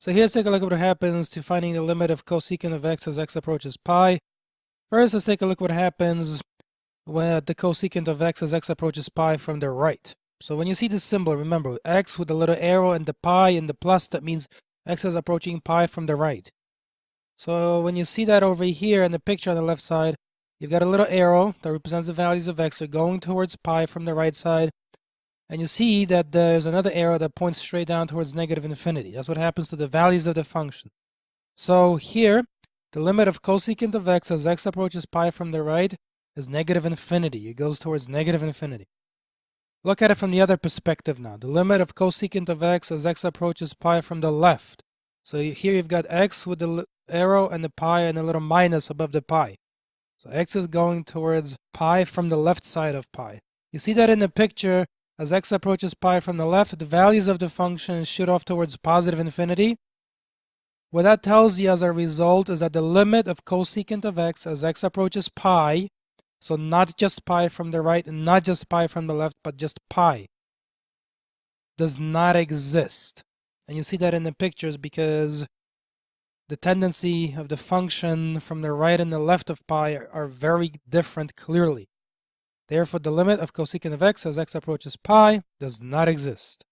So here's take a look at what happens to finding the limit of cosecant of x as x approaches pi. First, let's take a look at what happens when the cosecant of x as x approaches pi from the right. So when you see this symbol, remember x with the little arrow and the pi and the plus, that means x is approaching pi from the right. So when you see that over here in the picture on the left side, you've got a little arrow that represents the values of x are going towards pi from the right side. And you see that there's another arrow that points straight down towards negative infinity. That's what happens to the values of the function. So here, the limit of cosecant of x as x approaches pi from the right is negative infinity. It goes towards negative infinity. Look at it from the other perspective now. The limit of cosecant of x as x approaches pi from the left. So here you've got x with the arrow and the pi and a little minus above the pi. So x is going towards pi from the left side of pi. You see that in the picture. As x approaches pi from the left, the values of the function shoot off towards positive infinity. What that tells you as a result is that the limit of cosecant of x as x approaches pi, so not just pi from the right and not just pi from the left, but just pi, does not exist. And you see that in the pictures because the tendency of the function from the right and the left of pi are very different clearly. Therefore, the limit of cosecant of x as x approaches pi does not exist.